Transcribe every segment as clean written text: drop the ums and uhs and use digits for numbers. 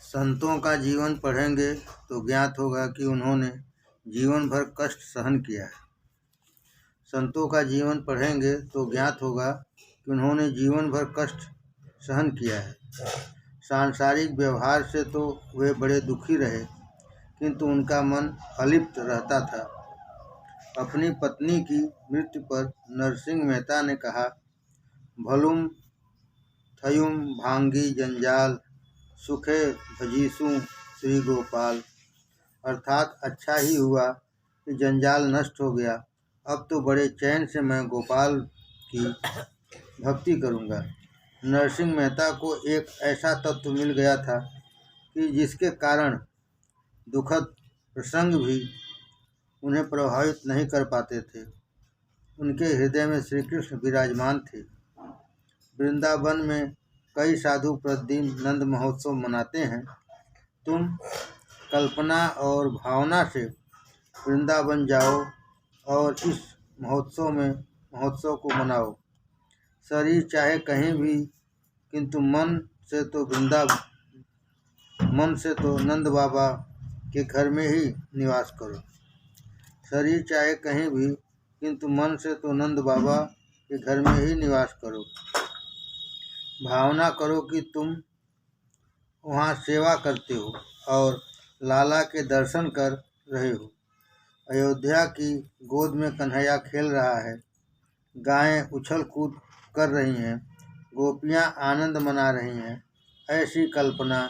संतों का जीवन पढ़ेंगे तो ज्ञात होगा कि उन्होंने जीवन भर कष्ट सहन किया है। संतों का जीवन पढ़ेंगे तो ज्ञात होगा कि उन्होंने जीवन भर कष्ट सहन किया है। सांसारिक व्यवहार से तो वे बड़े दुखी रहे, किंतु उनका मन अलिप्त रहता था। अपनी पत्नी की मृत्यु पर नरसिंह मेहता ने कहा, भलुम थयुम भांगी जंजाल, सुखे भजीसु श्री गोपाल। अर्थात अच्छा ही हुआ कि जंजाल नष्ट हो गया, अब तो बड़े चैन से मैं गोपाल की भक्ति करूँगा। नरसिंह मेहता को एक ऐसा तत्व मिल गया था कि जिसके कारण दुखद प्रसंग भी उन्हें प्रभावित नहीं कर पाते थे। उनके हृदय में श्री कृष्ण विराजमान थे। वृंदावन में कई साधु प्रतिदिन नंद महोत्सव मनाते हैं। तुम कल्पना और भावना से वृंदावन जाओ और इस महोत्सव को मनाओ। शरीर चाहे कहीं भी, किंतु मन से तो नंद बाबा के घर में ही निवास करो। शरीर चाहे कहीं भी, किंतु मन से तो नंद बाबा के घर में ही निवास करो। भावना करो कि तुम वहाँ सेवा करते हो और लाला के दर्शन कर रहे हो। अयोध्या की गोद में कन्हैया खेल रहा है, गायें उछल कूद कर रही हैं, गोपियाँ आनंद मना रही हैं। ऐसी कल्पना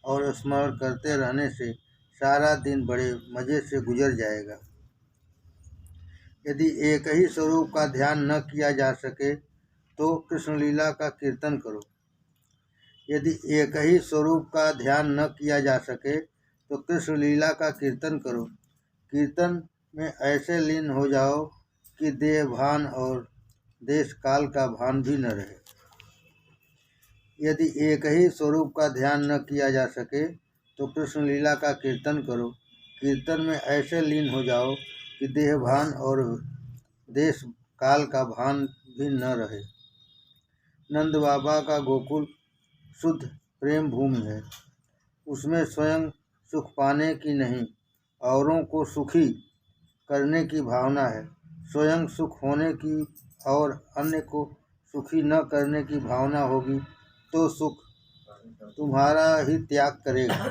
और स्मरण करते रहने से सारा दिन बड़े मज़े से गुजर जाएगा। यदि एक ही स्वरूप का ध्यान न किया जा सके तो कृष्णलीला का कीर्तन करो। यदि एक ही स्वरूप का ध्यान न किया जा सके तो कृष्णलीला का कीर्तन करो। कीर्तन में ऐसे लीन हो जाओ कि देह भान और देश काल का भान भी न रहे। यदि एक ही स्वरूप का ध्यान न किया जा सके तो कृष्णलीला का कीर्तन करो। कीर्तन में ऐसे लीन हो जाओ कि देह भान और देश काल का भान भी न रहे। नंद बाबा का गोकुल शुद्ध प्रेम भूमि है। उसमें स्वयं सुख पाने की नहीं, औरों को सुखी करने की भावना है। स्वयं सुख होने की और अन्य को सुखी न करने की भावना होगी तो सुख तुम्हारा ही त्याग करेगा।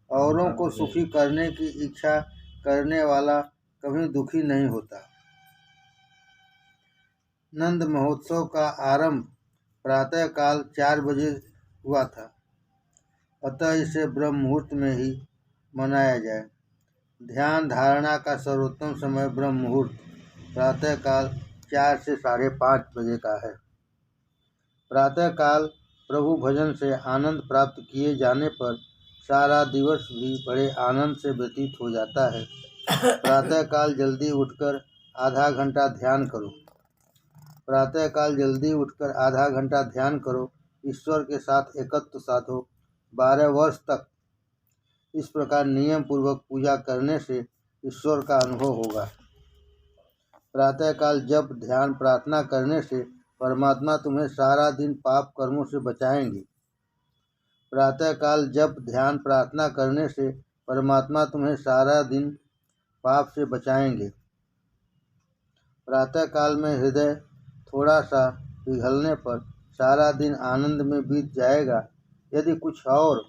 औरों को सुखी करने की इच्छा करने वाला कभी दुखी नहीं होता। नंद महोत्सव का आरंभ प्रातःकाल 4 बजे हुआ था, अतः इसे ब्रह्म मुहूर्त में ही मनाया जाए। ध्यान धारणा का सर्वोत्तम समय ब्रह्म मुहूर्त प्रातःकाल 4 से 5:30 बजे का है। प्रातःकाल प्रभु भजन से आनंद प्राप्त किए जाने पर सारा दिवस भी बड़े आनंद से व्यतीत हो जाता है। प्रातःकाल जल्दी उठकर आधा घंटा ध्यान करो। प्रातःकाल जल्दी उठकर आधा घंटा ध्यान करो। ईश्वर के साथ एकत्व साधो। 12 वर्ष तक इस प्रकार नियम पूर्वक पूजा करने से ईश्वर का अनुभव होगा। प्रातःकाल जप ध्यान प्रार्थना करने से परमात्मा तुम्हें सारा दिन पाप कर्मों से बचाएंगे। प्रातःकाल जप ध्यान प्रार्थना करने से परमात्मा तुम्हें सारा दिन पाप से बचाएंगे। प्रातःकाल में हृदय थोड़ा सा पिघलने पर सारा दिन आनंद में बीत जाएगा। यदि कुछ और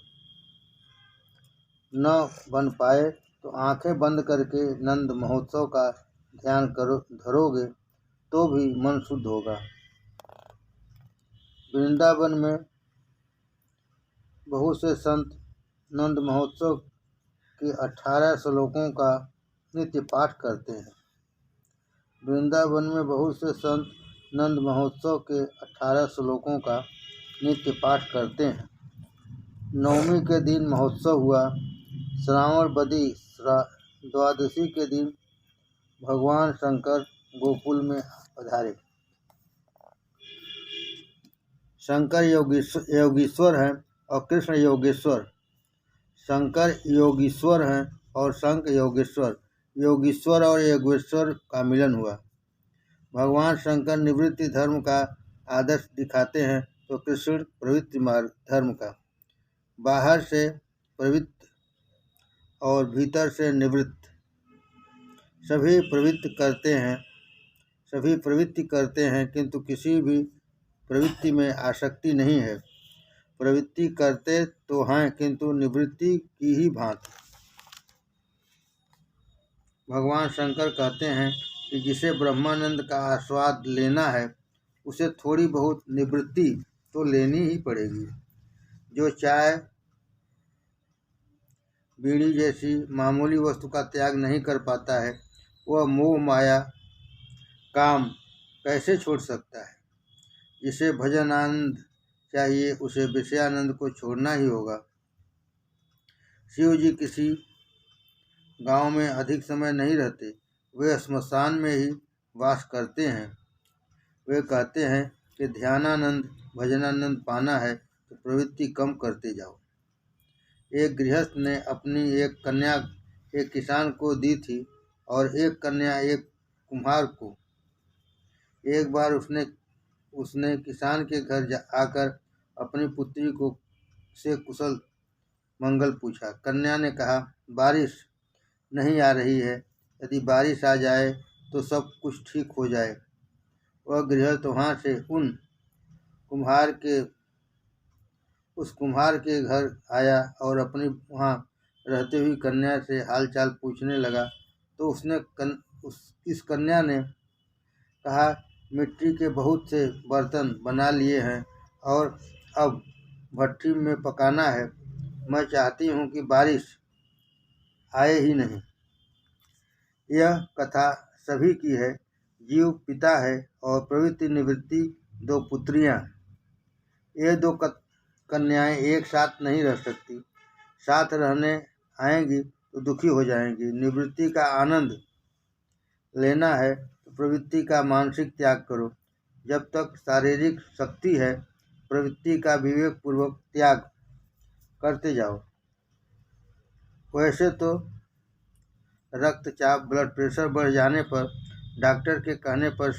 न बन पाए तो आंखें बंद करके नंद महोत्सव का ध्यान धरोगे तो भी मन शुद्ध होगा। वृंदावन में बहुत से संत नंद महोत्सव के 18 श्लोकों का नित्य पाठ करते हैं। वृंदावन में बहुत से संत नंद महोत्सव के 18 श्लोकों का नित्य पाठ करते हैं। नवमी के दिन महोत्सव हुआ। श्रावण बदी द्वादशी के दिन भगवान शंकर गोकुल में पधारे। शंकर योगीश्वर हैं और कृष्ण योगेश्वर। शंकर योगीश्वर हैं और शंकर योगेश्वर। योगीश्वर और योगेश्वर का मिलन हुआ। भगवान शंकर निवृत्ति धर्म का आदर्श दिखाते हैं तो कृष्ण प्रवृत्ति मार्ग धर्म का, बाहर से प्रवृत्त और भीतर से निवृत्त, सभी प्रवृत्ति करते हैं किंतु किसी भी प्रवृत्ति में आसक्ति नहीं है। प्रवृत्ति करते तो हैं किंतु निवृत्ति की ही भांति। भगवान शंकर कहते हैं कि जिसे ब्रह्मानंद का आस्वाद लेना है उसे थोड़ी बहुत निवृत्ति तो लेनी ही पड़ेगी। जो चाय बीड़ी जैसी मामूली वस्तु का त्याग नहीं कर पाता है वह मोह माया काम कैसे छोड़ सकता है। जिसे भजनानंद चाहिए उसे विषयानंद को छोड़ना ही होगा। शिव जी किसी गांव में अधिक समय नहीं रहते, वे श्मशान में ही वास करते हैं। वे कहते हैं कि ध्यानानंद भजनानंद पाना है तो प्रवृत्ति कम करते जाओ। एक गृहस्थ ने अपनी एक कन्या एक किसान को दी थी और एक कन्या एक कुम्हार को। एक बार उसने किसान के घर आकर अपनी पुत्री को से कुशल मंगल पूछा। कन्या ने कहा, बारिश नहीं आ रही है, यदि बारिश आ जाए तो सब कुछ ठीक हो जाए। वह गृहस्थ वहाँ से उस कुम्हार के घर आया और अपनी वहाँ रहते हुई कन्या से हालचाल पूछने लगा तो इस कन्या ने कहा, मिट्टी के बहुत से बर्तन बना लिए हैं और अब भट्टी में पकाना है। मैं चाहती हूँ कि बारिश आए ही नहीं। यह कथा सभी की है। जीव पिता है और प्रवृत्ति निवृत्ति दो पुत्रियाँ। ये दो कन्याएं एक साथ नहीं रह सकती। साथ रहने आएंगी तो दुखी हो जाएंगी। निवृत्ति का आनंद लेना है तो प्रवृत्ति का मानसिक त्याग करो। जब तक शारीरिक शक्ति है प्रवृत्ति का विवेक पूर्वक त्याग करते जाओ। वैसे तो रक्तचाप ब्लड प्रेशर बढ़ जाने पर डॉक्टर के कहने पर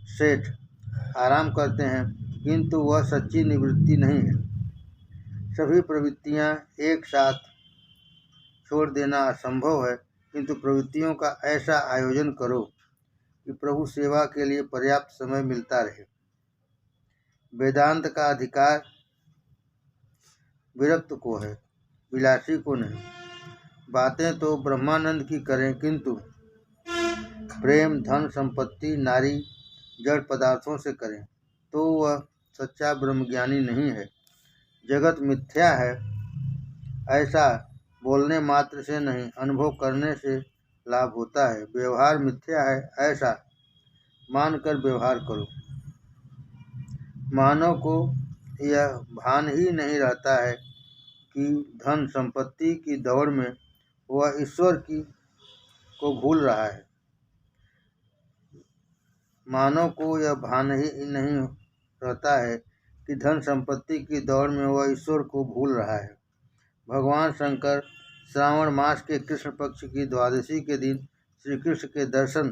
सेठ आराम करते हैं किंतु वह सच्ची निवृत्ति नहीं है। सभी प्रवृत्तियां एक साथ छोड़ देना असंभव है किंतु प्रवृत्तियों का ऐसा आयोजन करो कि प्रभु सेवा के लिए पर्याप्त समय मिलता रहे। वेदांत का अधिकार विरक्त को है, विलासी को नहीं। बातें तो ब्रह्मानंद की करें किंतु प्रेम धन संपत्ति नारी जड़ पदार्थों से करें तो वह सच्चा ब्रह्मज्ञानी नहीं है। जगत मिथ्या है ऐसा बोलने मात्र से नहीं अनुभव करने से लाभ होता है। व्यवहार मिथ्या है ऐसा मानकर व्यवहार करो। मानव को यह भान ही नहीं रहता है कि धन संपत्ति की दौड़ में वह ईश्वर को भूल रहा है। मानव को यह भान ही नहीं रहता है कि धन संपत्ति की दौड़ में वह ईश्वर को भूल रहा है। भगवान शंकर श्रावण मास के कृष्ण पक्ष की द्वादशी के दिन श्री कृष्ण के दर्शन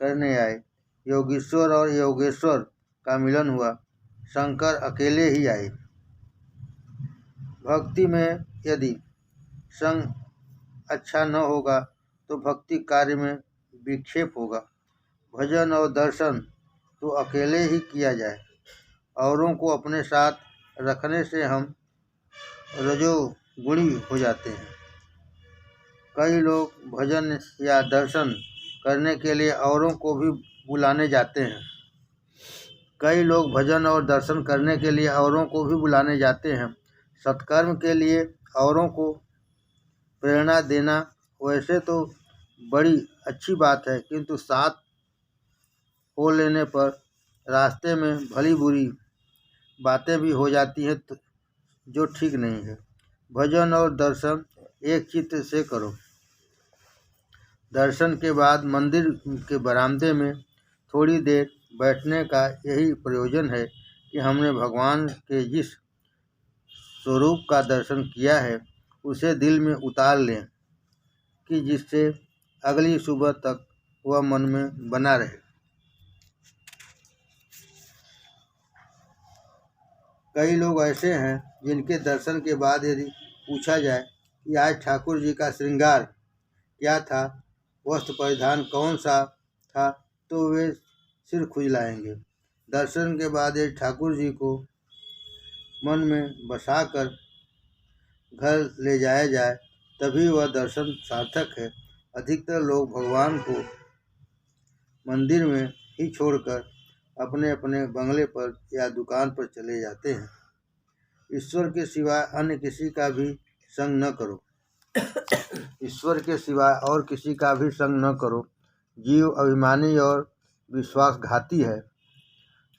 करने आए। योगीश्वर और योगेश्वर का मिलन हुआ। शंकर अकेले ही आए। भक्ति में यदि संग अच्छा न होगा तो भक्ति कार्य में विक्षेप होगा। भजन और दर्शन तो अकेले ही किया जाए। औरों को अपने साथ रखने से हम रजोगुणी हो जाते हैं। कई लोग भजन या दर्शन करने के लिए औरों को भी बुलाने जाते हैं। कई लोग भजन और दर्शन करने के लिए औरों को भी बुलाने जाते हैं। सत्कर्म के लिए औरों को प्रेरणा देना वैसे तो बड़ी अच्छी बात है किंतु साथ हो लेने पर रास्ते में भली बुरी बातें भी हो जाती हैं जो ठीक नहीं है। भजन और दर्शन एक चित्त से करो। दर्शन के बाद मंदिर के बरामदे में थोड़ी देर बैठने का यही प्रयोजन है कि हमने भगवान के जिस स्वरूप का दर्शन किया है उसे दिल में उतार लें कि जिससे अगली सुबह तक वह मन में बना रहे। कई लोग ऐसे हैं जिनके दर्शन के बाद यदि पूछा जाए कि आज ठाकुर जी का श्रृंगार क्या था, वस्त्र परिधान कौन सा था, तो वे सिर खुजलाएंगे। दर्शन के बाद यदि ठाकुर जी को मन में बसाकर घर ले जाया जाए तभी वह दर्शन सार्थक है। अधिकतर लोग भगवान को मंदिर में ही छोड़कर अपने अपने बंगले पर या दुकान पर चले जाते हैं। ईश्वर के सिवाय अन्य किसी का भी संग न करो। ईश्वर के सिवाय और किसी का भी संग न करो। जीव अभिमानी और विश्वासघाती है।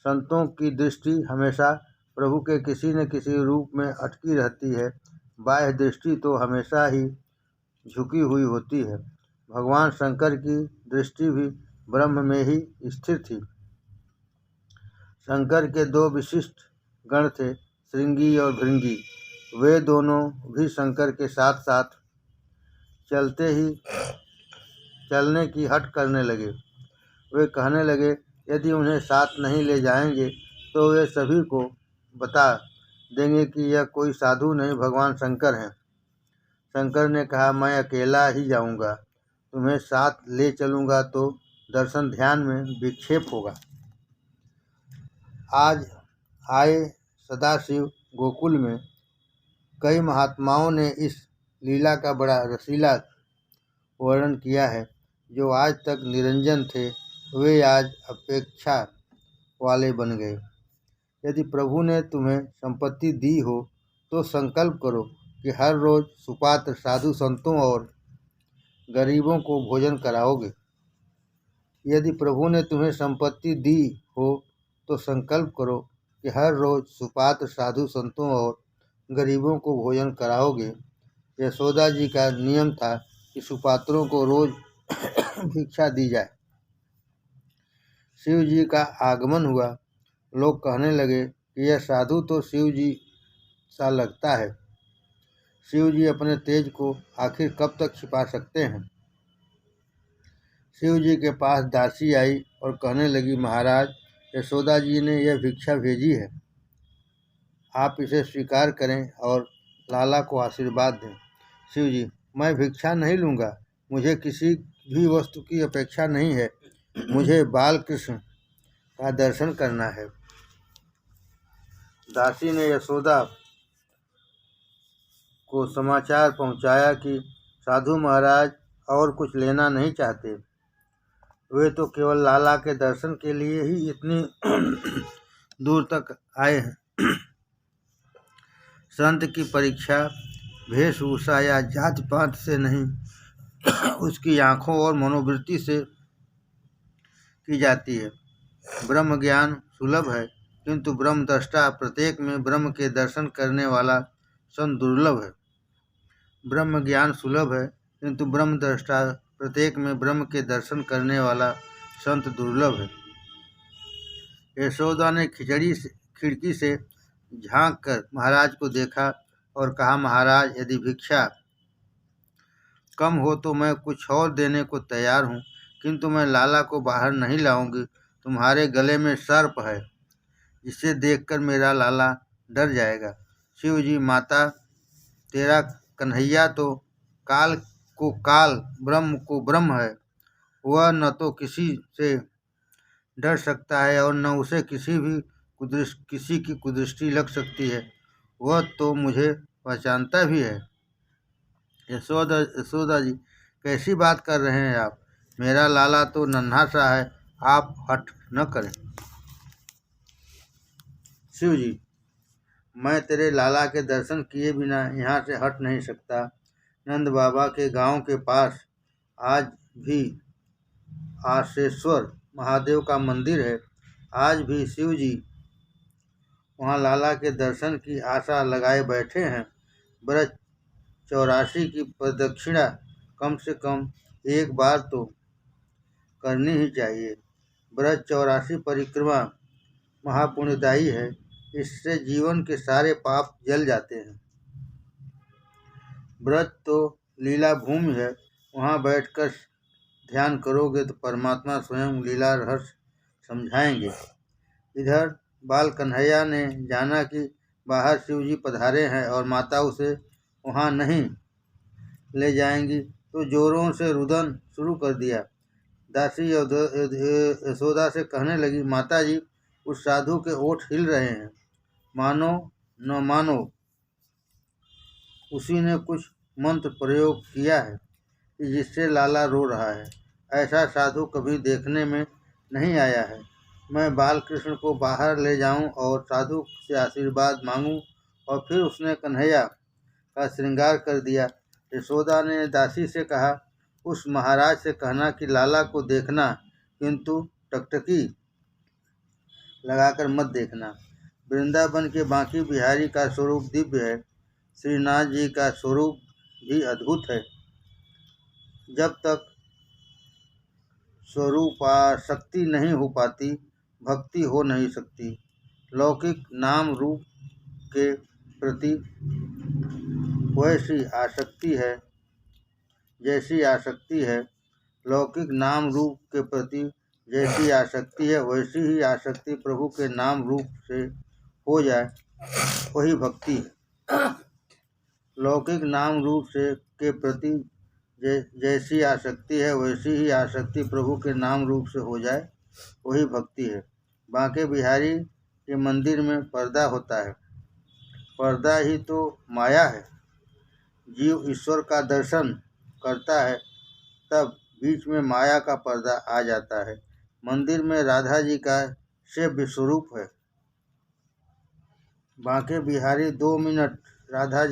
संतों की दृष्टि हमेशा प्रभु के किसी न किसी रूप में अटकी रहती है। बाह्य दृष्टि तो हमेशा ही झुकी हुई होती है। भगवान शंकर की दृष्टि भी ब्रह्म में ही स्थिर थी। शंकर के दो विशिष्ट गण थे, श्रृंगी और भृंगी। वे दोनों भी शंकर के साथ साथ चलने की हट करने लगे। वे कहने लगे, यदि उन्हें साथ नहीं ले जाएंगे तो वे सभी को बता देंगे कि यह कोई साधु नहीं, भगवान शंकर हैं। शंकर ने कहा, मैं अकेला ही जाऊंगा। तुम्हें साथ ले चलूंगा तो दर्शन ध्यान में विक्षेप होगा। आज आए सदाशिव गोकुल में कई महात्माओं ने इस लीला का बड़ा रसीला वर्णन किया है। जो आज तक निरंजन थे वे आज अपेक्षा वाले बन गए। यदि प्रभु ने तुम्हें संपत्ति दी हो तो संकल्प करो कि हर रोज सुपात्र साधु संतों और गरीबों को भोजन कराओगे। यदि प्रभु ने तुम्हें संपत्ति दी हो तो संकल्प करो कि हर रोज सुपात्र साधु संतों और गरीबों को भोजन कराओगे। यशोदा जी का नियम था कि सुपात्रों को रोज भिक्षा दी जाए। शिव जी का आगमन हुआ। लोग कहने लगे कि यह साधु तो शिव जी सा लगता है। शिव जी अपने तेज को आखिर कब तक छिपा सकते हैं। शिव जी के पास दासी आई और कहने लगी, महाराज, यशोदा जी ने यह भिक्षा भेजी है, आप इसे स्वीकार करें और लाला को आशीर्वाद दें। शिव जी, मैं भिक्षा नहीं लूँगा, मुझे किसी भी वस्तु की अपेक्षा नहीं है, मुझे बाल कृष्ण का दर्शन करना है। दासी ने यशोदा को समाचार पहुंचाया कि साधु महाराज और कुछ लेना नहीं चाहते, वे तो केवल लाला के दर्शन के लिए ही इतनी दूर तक आए हैं। संत की परीक्षा वेशभूषा या जाति पात से नहीं, उसकी आँखों और मनोवृत्ति से की जाती है। ब्रह्म ज्ञान सुलभ है, किंतु ब्रह्मद्रष्टा प्रत्येक में ब्रह्म के दर्शन करने वाला संत दुर्लभ है। ब्रह्म ज्ञान सुलभ है, किंतु ब्रह्मद्रष्टा प्रत्येक में ब्रह्म के दर्शन करने वाला संत दुर्लभ है। यशोदा ने खिड़की से झांक कर महाराज को देखा और कहा, महाराज, यदि भिक्षा कम हो तो मैं कुछ और देने को तैयार हूँ, किंतु मैं लाला को बाहर नहीं लाऊंगी। तुम्हारे गले में सर्प है, जिसे देखकर मेरा लाला डर जाएगा। शिव जी, माता, तेरा कन्हैया तो काल को काल, ब्रह्म को ब्रह्म है। वह न तो किसी से डर सकता है और न उसे किसी की कुदृष्टि लग सकती है। वह तो मुझे पहचानता भी है। यशोदा जी, कैसी बात कर रहे हैं आप? मेरा लाला तो नन्हा सा है, आप हट न करें। शिव जी, मैं तेरे लाला के दर्शन किए बिना यहाँ से हट नहीं सकता। नंद बाबा के गांव के पास आज भी आशेश्वर महादेव का मंदिर है। आज भी शिव जी वहाँ लाला के दर्शन की आशा लगाए बैठे हैं। ब्रज 84 की प्रदक्षिणा कम से कम एक बार तो करनी ही चाहिए। ब्रज 84 परिक्रमा महापुण्यदायी है, इससे जीवन के सारे पाप जल जाते हैं। ब्रज तो लीला भूमि है, वहाँ बैठकर ध्यान करोगे तो परमात्मा स्वयं लीला रहस्य समझाएंगे। इधर बाल कन्हैया ने जाना कि बाहर शिव जी पधारे हैं और माता उसे वहाँ नहीं ले जाएंगी, तो जोरों से रुदन शुरू कर दिया। दासी यशोदा से कहने लगी, माता जी, उस साधु के ओठ हिल रहे हैं, मानो न मानो उसी ने कुछ मंत्र प्रयोग किया है कि जिससे लाला रो रहा है। ऐसा साधु कभी देखने में नहीं आया है। मैं बालकृष्ण को बाहर ले जाऊं और साधु से आशीर्वाद मांगूं। और फिर उसने कन्हैया का श्रृंगार कर दिया। यशोदा ने दासी से कहा, उस महाराज से कहना कि लाला को देखना, किंतु टकटकी लगाकर मत देखना। वृंदावन के बांकी बिहारी का स्वरूप दिव्य है। श्रीनाथ जी का स्वरूप भी अद्भुत है। जब तक स्वरूपाशक्ति नहीं हो पाती, भक्ति हो नहीं सकती। लौकिक नाम रूप के प्रति वैसी आसक्ति है जैसी आसक्ति है लौकिक नाम रूप के प्रति जैसी आसक्ति है, वैसी ही आसक्ति प्रभु के नाम रूप से हो जाए, वही भक्ति है। लौकिक नाम रूप से के प्रति जैसी आसक्ति है, वैसी ही आसक्ति प्रभु के नाम रूप से हो जाए, वही भक्ति है। बांके बिहारी के मंदिर में पर्दा होता है। पर्दा ही तो माया है। जीव ईश्वर का दर्शन करता है, तब बीच में माया का पर्दा आ जाता है। मंदिर में राधा जी का सेव्य स्वरूप है। बांके बिहारी 2 मिनट राधा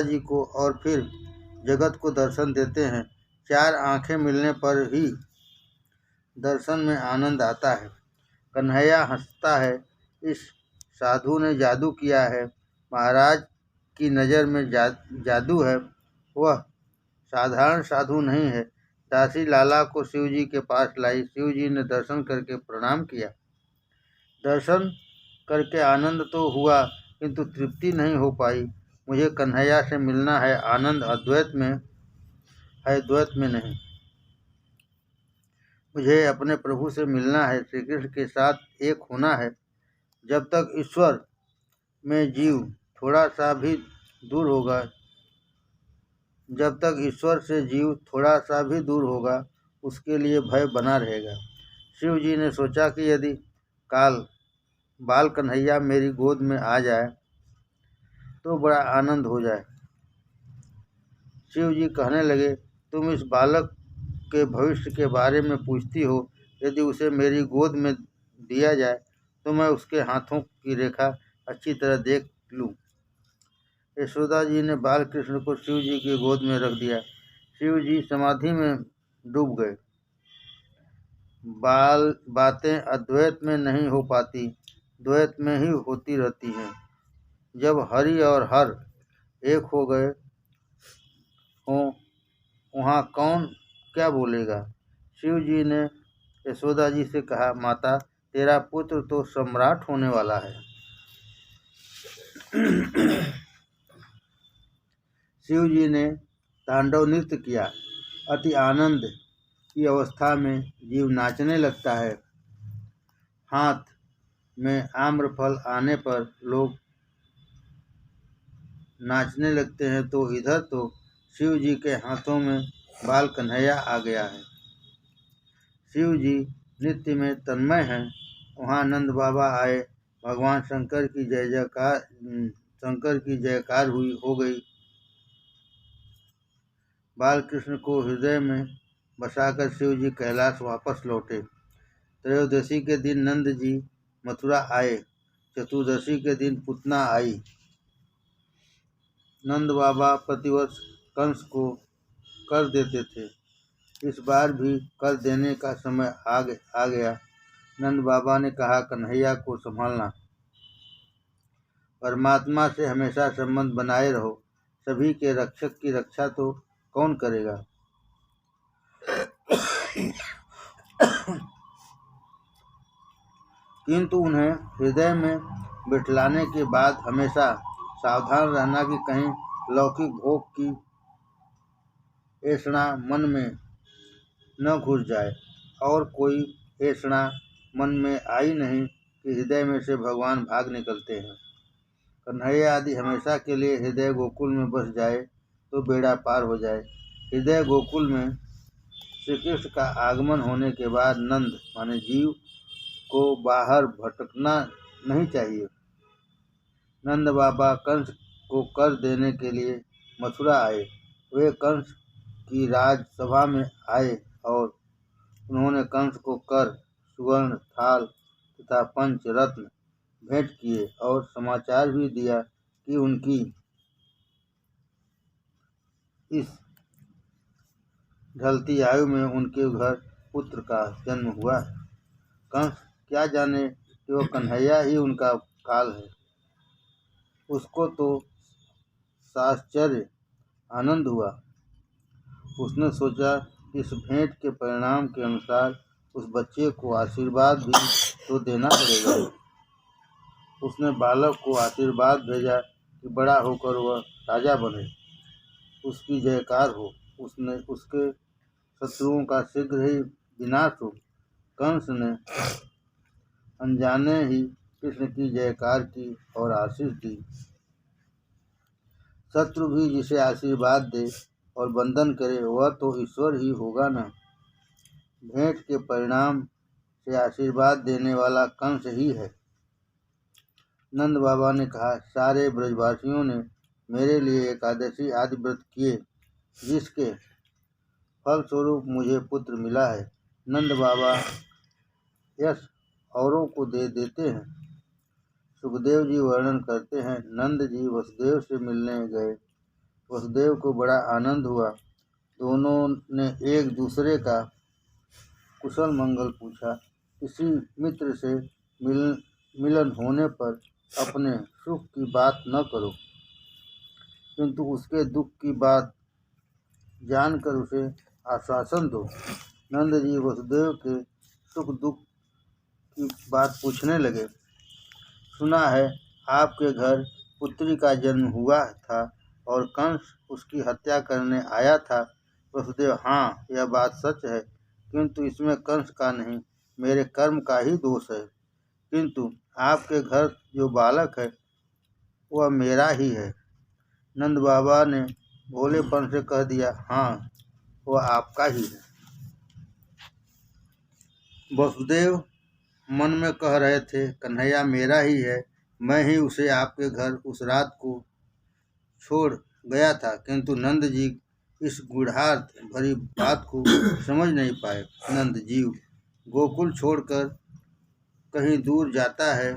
जी को और फिर जगत को दर्शन देते हैं। 4 आंखें मिलने पर ही दर्शन में आनंद आता है। कन्हैया हंसता है, इस साधु ने जादू किया है। महाराज की नज़र में जादू है। वह साधारण साधु नहीं है। दासी लाला को शिव जी के पास लाई। शिव जी ने दर्शन करके प्रणाम किया। दर्शन करके आनंद तो हुआ, किंतु तृप्ति नहीं हो पाई। मुझे कन्हैया से मिलना है। आनंद अद्वैत में है, द्वैत में नहीं। मुझे अपने प्रभु से मिलना है, श्री कृष्ण के साथ एक होना है। जब तक ईश्वर में जीव थोड़ा सा भी दूर होगा, उसके लिए भय बना रहेगा। शिव जी ने सोचा कि यदि बाल कन्हैया मेरी गोद में आ जाए तो बड़ा आनंद हो जाए। शिव जी कहने लगे, तुम इस बालक के भविष्य के बारे में पूछती हो। यदि उसे मेरी गोद में दिया जाए तो मैं उसके हाथों की रेखा अच्छी तरह देख लूँ। यशोदा जी ने बालकृष्ण को शिव जी की गोद में रख दिया। शिव जी समाधि में डूब गए। बातें अद्वैत में नहीं हो पाती, द्वैत में ही होती रहती हैं। जब हरि और हर एक हो गए हों, वहाँ कौन क्या बोलेगा। शिव जी ने यशोदा जी से कहा, माता, तेरा पुत्र तो सम्राट होने वाला है। शिव जी ने तांडव नृत्य किया। अति आनंद की अवस्था में जीव नाचने लगता है। हाथ में आम्रफल आने पर लोग नाचने लगते हैं, तो इधर तो शिव जी के हाथों में बाल कन्हैया आ गया है। शिव जी नृत्य में तन्मय हैं। वहाँ नंद बाबा आए। भगवान शंकर की जयकार हो गई। बालकृष्ण को हृदय में बसाकर शिव जी कैलाश वापस लौटे। त्रयोदशी के दिन नंद जी मथुरा आए। चतुर्दशी के दिन पुतना आई। नंद बाबा प्रतिवर्ष कंस को कर देते थे। इस बार भी कर देने का समय आ गया। नंद बाबा ने कहा, कन्हैया को संभालना। परमात्मा से हमेशा संबंध बनाए रहो। सभी के रक्षक की रक्षा तो कौन करेगा। किंतु उन्हें हृदय में बिठलाने के बाद हमेशा सावधान रहना कि कहीं लौकिक भोग की ऐषणा मन में न घुस जाए। और कोई ऐषणा मन में आई नहीं कि हृदय में से भगवान भाग निकलते हैं। कन्हैया आदि हमेशा के लिए हृदय गोकुल में बस जाए तो बेड़ा पार हो जाए। हृदय गोकुल में श्री कृष्ण का आगमन होने के बाद नंद माने जीव को बाहर भटकना नहीं चाहिए। नंद बाबा कंस को कर देने के लिए मथुरा आए। वे कंस की राजसभा में आए और उन्होंने कंस को कर, सुवर्ण थाल तथा पंच रत्न भेंट किए और समाचार भी दिया कि उनकी इस ढलती आयु में उनके घर पुत्र का जन्म हुआ है। कंस क्या जाने कि वह कन्हैया ही उनका काल है। उसको तो साश्चर्य आनंद हुआ। उसने सोचा कि इस भेंट के परिणाम के अनुसार उस बच्चे को आशीर्वाद भी तो देना पड़ेगा। उसने बालक को आशीर्वाद भेजा कि बड़ा होकर वह राजा बने, उसकी जयकार हो, उसके शत्रुओं का शीघ्र ही विनाश हो। कंस ने अनजाने ही कृष्ण की जयकार की और आशीष दी। शत्रु भी जिसे आशीर्वाद दे और वंदन करे वह तो ईश्वर ही होगा न। भेंट के परिणाम से आशीर्वाद देने वाला कंस ही है। नंद बाबा ने कहा, सारे ब्रजवासियों ने मेरे लिए एकादशी आदि व्रत किए, जिसके फलस्वरूप मुझे पुत्र मिला है। नंद बाबा यश औरों को दे देते हैं। सुखदेव जी वर्णन करते हैं, नंद जी वसुदेव से मिलने गए। वसुदेव को बड़ा आनंद हुआ। दोनों ने एक दूसरे का कुशल मंगल पूछा। किसी मित्र से मिलन होने पर अपने सुख की बात न करो, किंतु उसके दुख की बात जानकर उसे आश्वासन दो। नंद जी वसुदेव के सुख दुख की बात पूछने लगे। सुना है आपके घर पुत्री का जन्म हुआ था और कंस उसकी हत्या करने आया था। वसुदेव, हाँ, यह बात सच है, किंतु इसमें कंस का नहीं, मेरे कर्म का ही दोष है। किंतु आपके घर जो बालक है वह मेरा ही है। नंद बाबा ने भोलेपन से कह दिया, हाँ, वह आपका ही है। वसुदेव मन में कह रहे थे, कन्हैया मेरा ही है, मैं ही उसे आपके घर उस रात को छोड़ गया था। किंतु नंद जी इस गूढ़ार्थ भरी बात को समझ नहीं पाए। नंद जीव गोकुल छोड़कर कहीं दूर जाता है,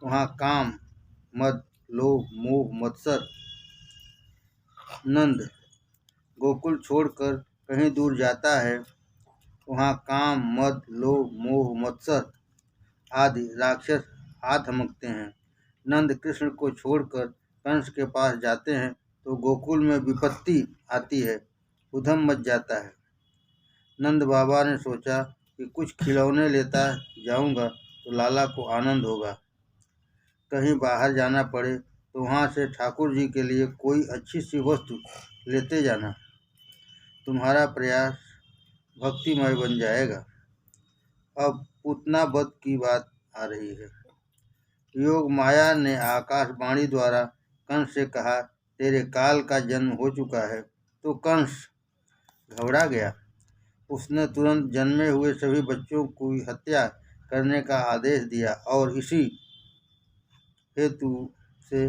वहाँ काम, मद, लोभ, मोह, मत्सर। नंद गोकुल छोड़कर कहीं दूर जाता है, वहाँ काम, मद, लोभ, मोह, मत्सर आदि राक्षस आ धमकते हैं। नंद कृष्ण को छोड़कर कंस के पास जाते हैं तो गोकुल में विपत्ति आती है, उधम मच जाता है। नंद बाबा ने सोचा कि कुछ खिलौने लेता जाऊंगा तो लाला को आनंद होगा। कहीं बाहर जाना पड़े तो वहाँ से ठाकुर जी के लिए कोई अच्छी सी वस्तु लेते जाना। तुम्हारा प्रयास भक्तिमय बन जाएगा। अब पूतना वध की बात आ रही है। योग माया ने आकाशवाणी द्वारा कंस से कहा, तेरे काल का जन्म हो चुका है। तो कंस घबरा गया। उसने तुरंत जन्मे हुए सभी बच्चों की हत्या करने का आदेश दिया और इसी हेतु से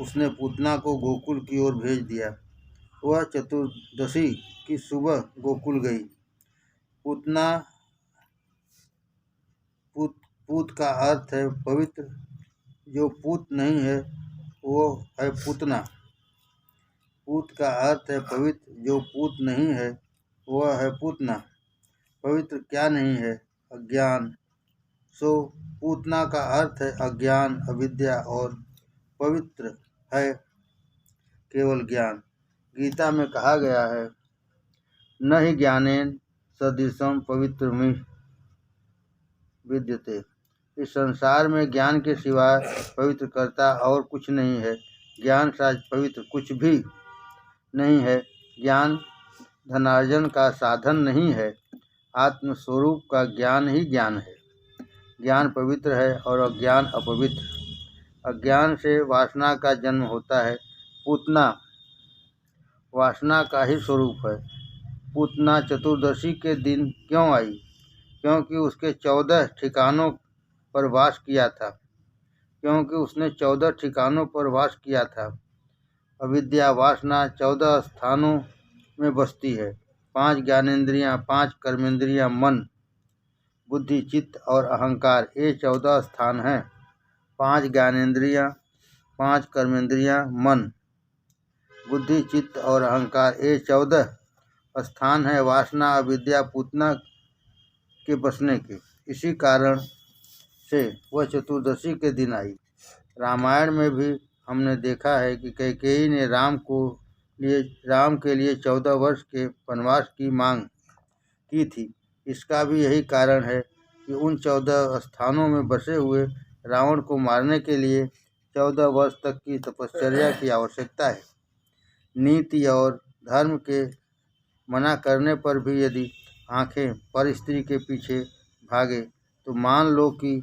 उसने पूतना को गोकुल की ओर भेज दिया। वह चतुर्दशी की सुबह गोकुल गई। पूतना पूत का अर्थ है पवित्र, जो पूत नहीं है वो है पूतना। पूत का अर्थ है पवित्र, जो पूत नहीं है वह है पूतना। पवित्र क्या नहीं है? अज्ञान। सो पूतना का अर्थ है अज्ञान, अविद्या, और पवित्र है केवल ज्ञान। गीता में कहा गया है, न ही ज्ञानेन सदृशम पवित्रमिह विद्यते। इस संसार में ज्ञान के सिवाय पवित्र करता और कुछ नहीं है। ज्ञान सा पवित्र कुछ भी नहीं है। ज्ञान धनार्जन का साधन नहीं है। आत्मस्वरूप का ज्ञान ही ज्ञान है। ज्ञान पवित्र है और अज्ञान अपवित्र। अज्ञान से वासना का जन्म होता है। पूतना वासना का ही स्वरूप है। पूतना चतुर्दशी के दिन क्यों आई? क्योंकि उसके 14 ठिकानों पर वास किया था। क्योंकि उसने 14 ठिकानों पर वास किया था। अविद्या वासना 14 स्थानों में बसती है। 5 ज्ञानेंद्रियां, 5 कर्मेंद्रियां, मन, बुद्धि, चित्त और अहंकार, ये 14 स्थान हैं। 5 ज्ञानेंद्रियां, 5 कर्मेंद्रियां, मन, बुद्धि, चित्त और अहंकार, ये 14 स्थान है वासना अविद्या पूतना के बसने के। इसी कारण से वह चतुर्दशी के दिन आई। रामायण में भी हमने देखा है कि कैकेयी ने राम के लिए 14 वर्ष के वनवास की मांग की थी। इसका भी यही कारण है कि उन 14 स्थानों में बसे हुए रावण को मारने के लिए 14 वर्ष तक की तपश्चर्या की आवश्यकता है। नीति और धर्म के मना करने पर भी यदि आंखें पर स्त्री के पीछे भागे तो मान लो कि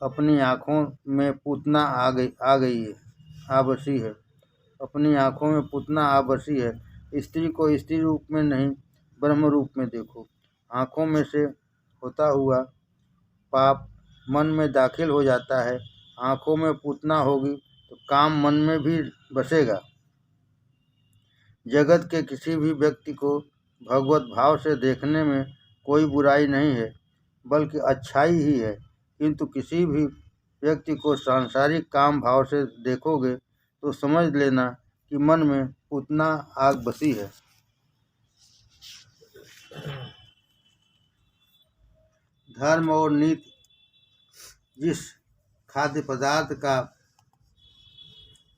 अपनी आँखों में पूतना आ बसी है। अपनी आँखों में पूतना आ बसी है। स्त्री को स्त्री रूप में नहीं, ब्रह्म रूप में देखो। आँखों में से होता हुआ पाप मन में दाखिल हो जाता है। आँखों में पूतना होगी तो काम मन में भी बसेगा। जगत के किसी भी व्यक्ति को भगवत भाव से देखने में कोई बुराई नहीं है, बल्कि अच्छाई ही है। किंतु किसी भी व्यक्ति को सांसारिक काम भाव से देखोगे तो समझ लेना कि मन में पूतना आग बसी है। धर्म और नीति जिस खाद्य पदार्थ का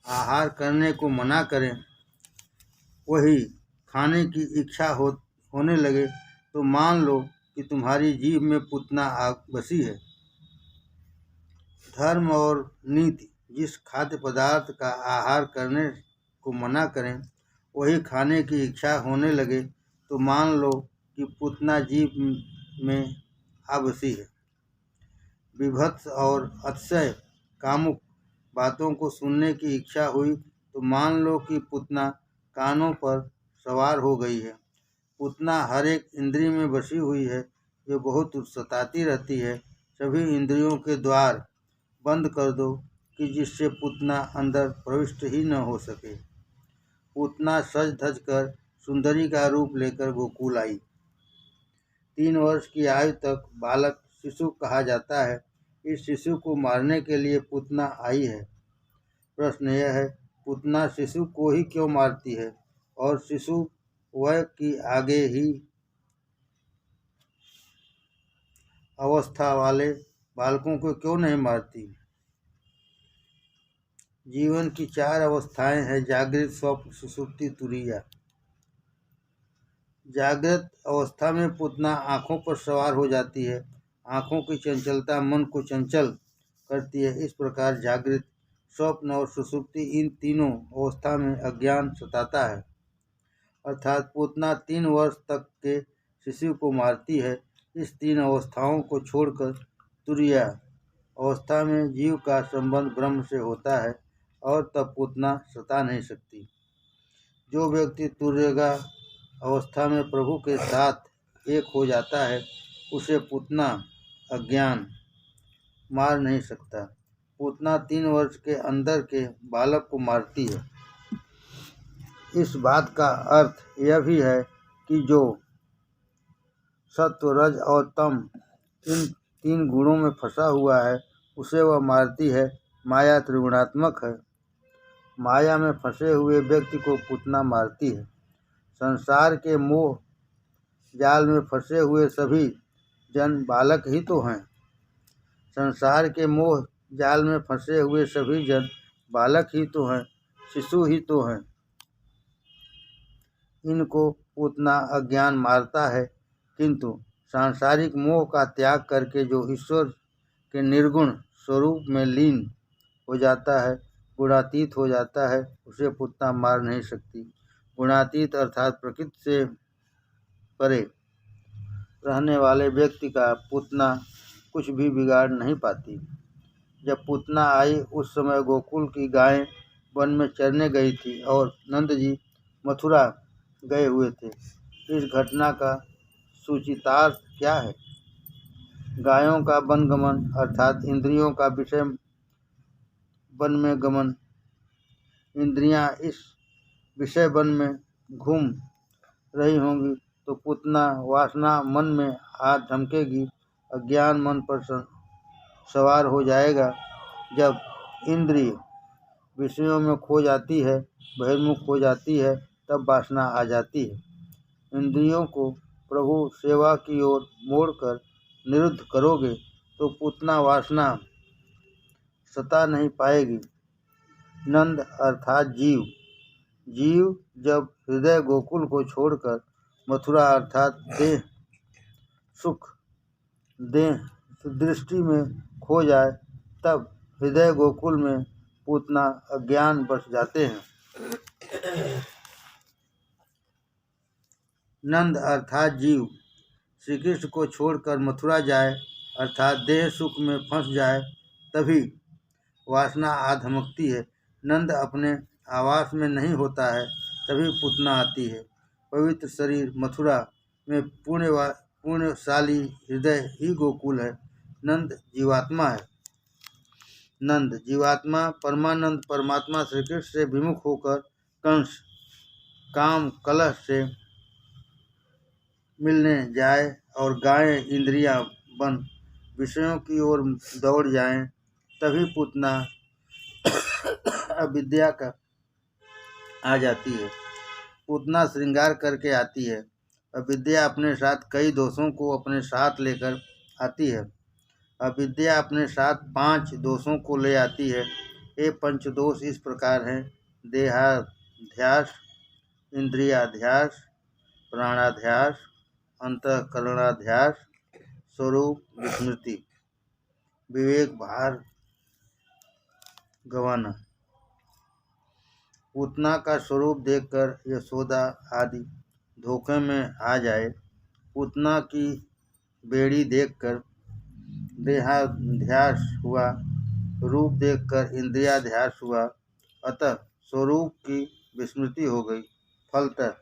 आहार करने को मना करें, वही खाने की इच्छा होने लगे तो मान लो कि तुम्हारी जीभ में पूतना आग बसी है। धर्म और नीति जिस खाद्य पदार्थ का आहार करने को मना करें, वही खाने की इच्छा होने लगे तो मान लो कि पूतना जीभ में आ बसी है। विभत्स और अतिशय कामुक बातों को सुनने की इच्छा हुई तो मान लो कि पूतना कानों पर सवार हो गई है। पूतना हर एक इंद्रिय में बसी हुई है, जो बहुत सताती रहती है। सभी इंद्रियों के द्वार बंद कर दो कि जिससे पूतना अंदर प्रविष्ट ही न हो सके। पूतना सज धज कर सुंदरी का रूप लेकर गोकुल आई। 3 वर्ष की आयु तक बालक शिशु कहा जाता है। इस शिशु को मारने के लिए पूतना आई है। प्रश्न यह है, पूतना शिशु को ही क्यों मारती है और शिशु वय की आगे ही अवस्था वाले बालकों को क्यों नहीं मारती? जीवन की 4 अवस्थाएं हैं, जागृत, स्वप्न, सुषुप्ति, तुरीया। जागृत अवस्था में पूतना आँखों पर सवार हो जाती है। आँखों की चंचलता मन को चंचल करती है। इस प्रकार जागृत, स्वप्न और सुषुप्ति, इन तीनों अवस्था में अज्ञान सताता है। अर्थात पूतना 3 वर्ष तक के शिशु को मारती है। इस 3 अवस्थाओं को छोड़कर तुरीया अवस्था में जीव का संबंध ब्रह्म से होता है और तब पूतना सता नहीं सकती। जो व्यक्ति तुर्यगा अवस्था में प्रभु के साथ एक हो जाता है, उसे पूतना अज्ञान मार नहीं सकता। पूतना 3 वर्ष के अंदर के बालक को मारती है। इस बात का अर्थ यह भी है कि जो सत्व, रज और तम इन 3 गुणों में फंसा हुआ है, उसे वह मारती है। माया त्रिगुणात्मक है। माया में फंसे हुए व्यक्ति को पूतना मारती है। संसार के मोह जाल में फंसे हुए सभी जन बालक ही तो हैं। संसार के मोह जाल में फंसे हुए सभी जन बालक ही तो हैं, शिशु ही तो हैं। इनको पूतना अज्ञान मारता है, किंतु सांसारिक मोह का त्याग करके जो ईश्वर के निर्गुण स्वरूप में लीन हो जाता है, गुणातीत हो जाता है, उसे पूतना मार नहीं सकती। गुणातीत अर्थात प्रकृति से परे रहने वाले व्यक्ति का पूतना कुछ भी बिगाड़ नहीं पाती। जब पूतना आई उस समय गोकुल की गायें वन में चरने गई थी और नंद जी मथुरा गए हुए थे। इस घटना का सूचितार्थ क्या है? गायों का वनगमन अर्थात इंद्रियों का विषय वन में गमन। इंद्रियां इस विषय वन में घूम रही होंगी तो पूतना वासना मन में हाथ धमकेगी, अज्ञान मन पर सवार हो जाएगा। जब इंद्रिय विषयों में खो जाती है, बहिर्मुख हो जाती है, तब वासना आ जाती है। इंद्रियों को प्रभु सेवा की ओर मोड़कर निरुद्ध करोगे तो पूतना वासना सता नहीं पाएगी। नंद अर्थात जीव। जीव जब हृदय गोकुल को छोड़कर मथुरा अर्थात देह सुख देह दृष्टि में खो जाए, तब हृदय गोकुल में पूतना अज्ञान बस जाते हैं। नंद अर्थात जीव श्री कृष्ण को छोड़कर मथुरा जाए अर्थात देह सुख में फंस जाए, तभी वासना आ धमकती है। नंद अपने आवास में नहीं होता है, तभी पूतना आती है। पवित्र शरीर मथुरा में पुण्यशाली हृदय ही गोकुल है। नंद जीवात्मा है। नंद जीवात्मा परमानंद परमात्मा श्री कृष्ण से विमुख होकर कंस काम कलह से मिलने जाए और गायें इंद्रियां बन विषयों की ओर दौड़ जाएं, तभी पूतना अविद्या का आ जाती है। पूतना श्रृंगार करके आती है। अविद्या अपने साथ कई दोषों को अपने साथ लेकर आती है। अविद्या अपने साथ 5 दोषों को ले आती है। ये 5 दोष इस प्रकार हैं: देहाध्यास, इंद्रियाध्यास, प्राणाध्यास, अंतःकरणाध्यास, स्वरूप विस्मृति, विवेक भार गंवाना। पूतना का स्वरूप देखकर यशोदा आदि धोखे में आ जाए। पूतना की बेड़ी देखकर देहाध्यास हुआ, रूप देखकर इंद्रियाध्यास हुआ, अतः स्वरूप की विस्मृति हो गई। फलतः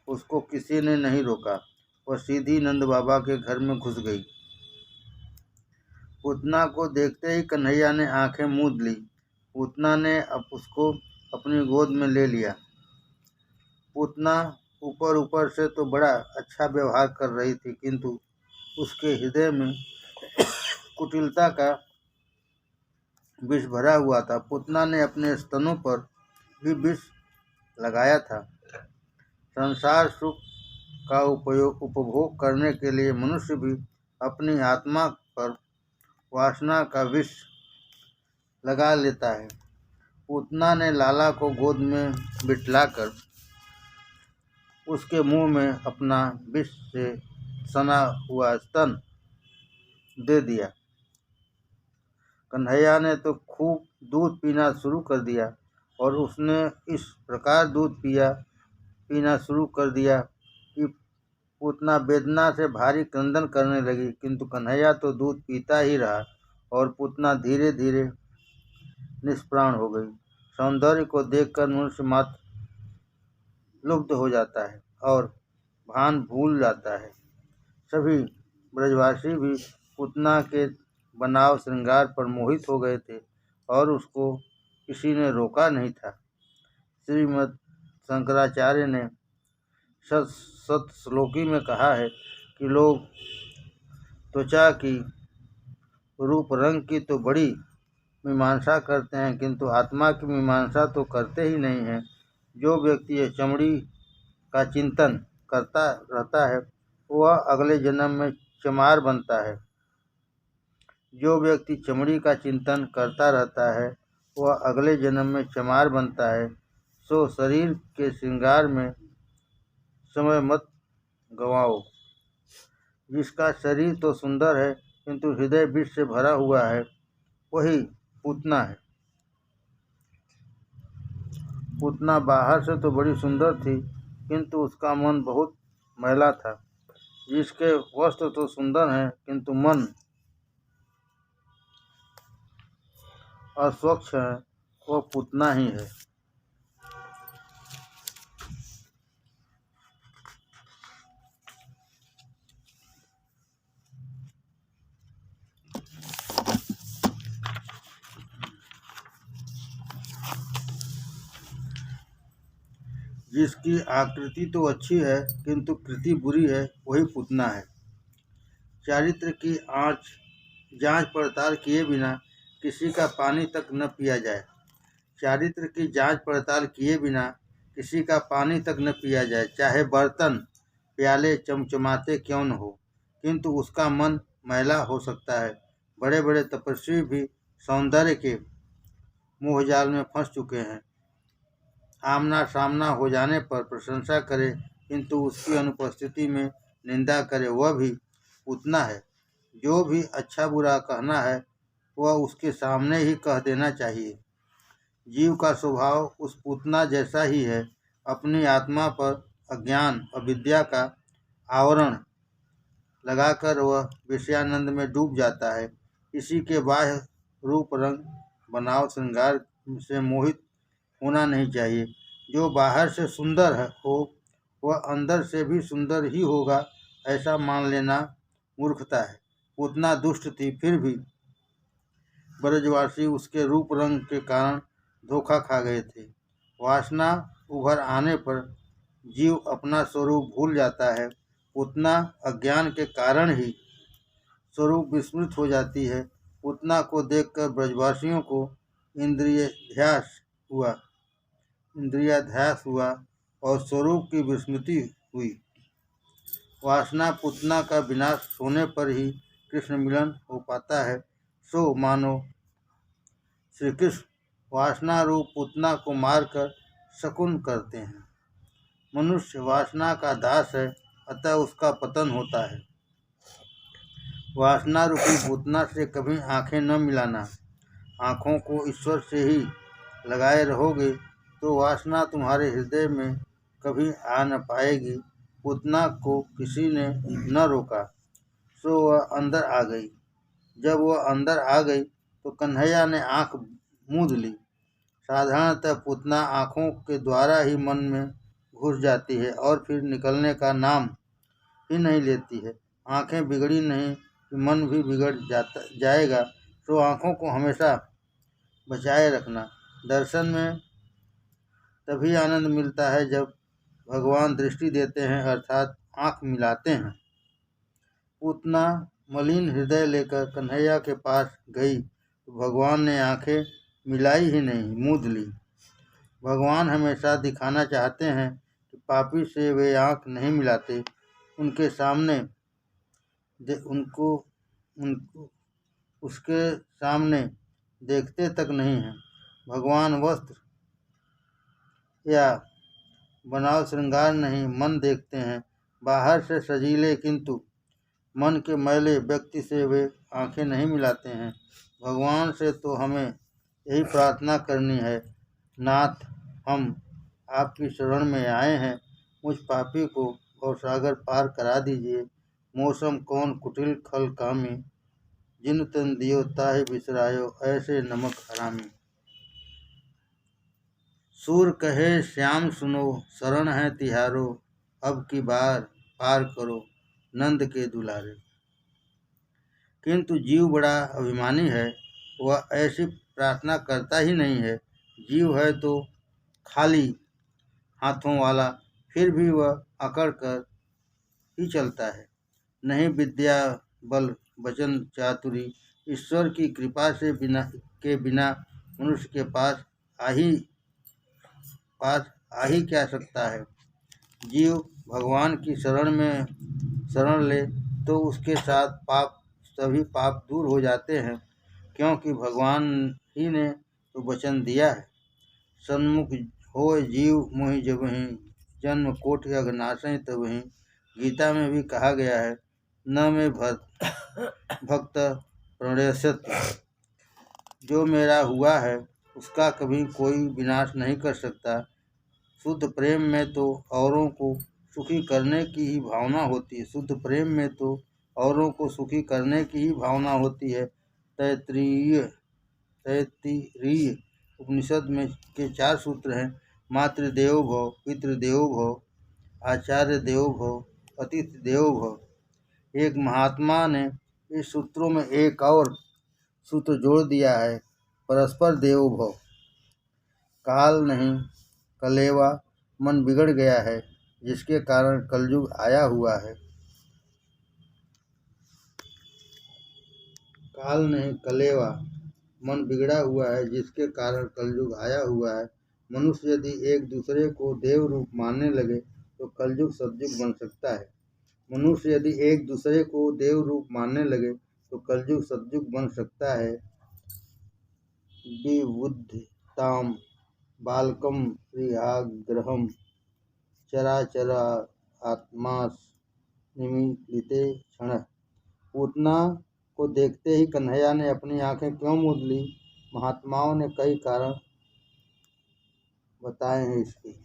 उसको किसी ने नहीं रोका, वह सीधी नंद बाबा के घर में घुस गई। पूतना को देखते ही कन्हैया ने आंखें मूंद ली। पूतना ने अब उसको अपनी गोद में ले लिया। पूतना ऊपर ऊपर से तो बड़ा अच्छा व्यवहार कर रही थी, किंतु उसके हृदय में कुटिलता का विष भरा हुआ था। पूतना ने अपने स्तनों पर भी विष लगाया था। संसार सुख का उपभोग करने के लिए मनुष्य भी अपनी आत्मा पर वासना का विष लगा लेता है। पूतना ने लाला को गोद में बिठलाकर उसके मुंह में अपना विष से सना हुआ स्तन दे दिया। कन्हैया ने तो खूब दूध पीना शुरू कर दिया और उसने इस प्रकार दूध पीना शुरू कर दिया कि पूतना वेदना से भारी क्रंदन करने लगी, किंतु कन्हैया तो दूध पीता ही रहा और पूतना धीरे धीरे निष्प्राण हो गई। सौंदर्य को देखकर मनुष्य मात्र लुब्ध हो जाता है और भान भूल जाता है। सभी ब्रजवासी भी पूतना के बनाव श्रृंगार पर मोहित हो गए थे और उसको किसी ने रोका नहीं था। श्रीमद् शंकराचार्य ने सत श्लोकी में कहा है कि लोग त्वचा की, रूप रंग की तो बड़ी मीमांसा करते हैं, किंतु आत्मा की मीमांसा तो करते ही नहीं हैं। जो व्यक्ति ये चमड़ी का चिंतन करता रहता है वह अगले जन्म में चमार बनता है। जो व्यक्ति चमड़ी का चिंतन करता रहता है वह अगले जन्म में चमार बनता है। सो शरीर के श्रृंगार में समय मत गंवाओ। जिसका शरीर तो सुंदर है किंतु हृदय विष से भरा हुआ है, वही पूतना है। पूतना बाहर से तो बड़ी सुंदर थी, किंतु उसका मन बहुत मैला था। जिसके वस्त्र तो सुंदर हैं, किंतु मन अस्वच्छ है वह पूतना ही है। जिसकी आकृति तो अच्छी है किंतु कृति बुरी है वही पूतना है। चारित्र की जांच पड़ताल किए बिना किसी का पानी तक न पिया जाए। चारित्र की जांच पड़ताल किए बिना किसी का पानी तक न पिया जाए, चाहे बर्तन प्याले चमचमाते क्यों न हो, किंतु उसका मन मैला हो सकता है। बड़े बड़े तपस्वी भी सौंदर्य के मोहजाल में फंस चुके हैं। आमना सामना हो जाने पर प्रशंसा करे किंतु उसकी अनुपस्थिति में निंदा करे, वह भी पूतना है। जो भी अच्छा बुरा कहना है वह उसके सामने ही कह देना चाहिए। जीव का स्वभाव उस पूतना जैसा ही है। अपनी आत्मा पर अज्ञान अविद्या का आवरण लगाकर वह विषयानंद में डूब जाता है। किसी के बाह्य रूप रंग बनाव श्रृंगार से मोहित होना नहीं चाहिए। जो बाहर से सुंदर हो वह अंदर से भी सुंदर ही होगा, ऐसा मान लेना मूर्खता है। पूतना दुष्ट थी, फिर भी ब्रजवासी उसके रूप रंग के कारण धोखा खा गए थे। वासना उभर आने पर जीव अपना स्वरूप भूल जाता है। पूतना अज्ञान के कारण ही स्वरूप विस्मृत हो जाती है। पूतना को देखकर ब्रजवासियों को इंद्रियाध्यास हुआ और स्वरूप की विस्मृति हुई। वासना पूतना का विनाश होने पर ही कृष्ण मिलन हो पाता है। सो मानो श्री कृष्ण वासना रूप पूतना को मारकर शकुन करते हैं। मनुष्य वासना का दास है, अतः उसका पतन होता है। वासना रूपी पूतना से कभी आंखें न मिलाना। आँखों को ईश्वर से ही लगाए रहोगे तो वासना तुम्हारे हृदय में कभी आ न पाएगी। पूतना को किसी ने न रोका, सो वह अंदर आ गई। जब वह अंदर आ गई तो कन्हैया ने आंख मूंद ली। साधारणतः पूतना आँखों के द्वारा ही मन में घुस जाती है और फिर निकलने का नाम ही नहीं लेती है। आँखें बिगड़ी नहीं कि मन भी बिगड़ जाएगा, तो आँखों को हमेशा बचाए रखना। दर्शन में तभी आनंद मिलता है जब भगवान दृष्टि देते हैं, अर्थात आँख मिलाते हैं। पूतना मलिन हृदय लेकर कन्हैया के पास गई तो भगवान ने आंखें मिलाई ही नहीं, मूंद ली। भगवान हमेशा दिखाना चाहते हैं कि पापी से वे आंख नहीं मिलाते। उनके सामने उसके सामने देखते तक नहीं हैं। भगवान वस्त्र या बनाव श्रृंगार नहीं, मन देखते हैं। बाहर से सजीले किंतु मन के मैले व्यक्ति से वे आंखें नहीं मिलाते हैं। भगवान से तो हमें यही प्रार्थना करनी है, नाथ हम आपकी शरण में आए हैं, मुझ पापी को भवसागर पार करा दीजिए। मौसम कौन कुटिल खल कामी, जिन तन दियो ताहि बिसरायो, ऐसे नमक हरामी। सूर कहे श्याम सुनो, शरण है तिहारो, अब की बार पार करो नंद के दुलारे। किंतु जीव बड़ा अभिमानी है, वह ऐसी प्रार्थना करता ही नहीं है। जीव है तो खाली हाथों वाला, फिर भी वह अकड़ कर ही चलता है। नहीं विद्या बल वचन चातुरी, ईश्वर की कृपा से बिना मनुष्य के पास आ ही क्या सकता है। जीव भगवान की शरण ले तो उसके साथ सभी पाप दूर हो जाते हैं, क्योंकि भगवान ही ने तो वचन दिया है, सन्मुख होय जीव मोहि जबहि, जन्म कोटि अघनाशय तबहि। गीता में भी कहा गया है, न में भक्त प्रणयस्यति, जो मेरा हुआ है उसका कभी कोई विनाश नहीं कर सकता। शुद्ध प्रेम में तो औरों को सुखी करने की ही भावना होती है। शुद्ध प्रेम में तो औरों को सुखी करने की ही भावना होती है। तैत्तिरीय तैत्तिरीय उपनिषद में के 4 सूत्र हैं। मातृदेवो भव, पितृदेवो भव, आचार्य देवो भव, अतिथि देवो भव। एक महात्मा ने इस सूत्रों में एक और सूत्र जोड़ दिया है, परस्पर देवो भव। काल नहीं कलेवा मन बिगड़ गया है, जिसके कारण कलयुग आया हुआ है। काल नहीं कलेवा मन बिगड़ा हुआ है, जिसके कारण कलयुग आया हुआ है। मनुष्य यदि एक दूसरे को देव रूप मानने लगे तो कलयुग सतयुग बन सकता है। मनुष्य यदि एक दूसरे को देव रूप मानने लगे तो कलयुग सतयुग बन सकता है। विबुद्धिताम बालकम प्रियाग्रहम चराचर आत्मास निमीलिते क्षण। पूतना को देखते ही कन्हैया ने अपनी आंखें क्यों मूंद ली? महात्माओं ने कई कारण बताए हैं इसके।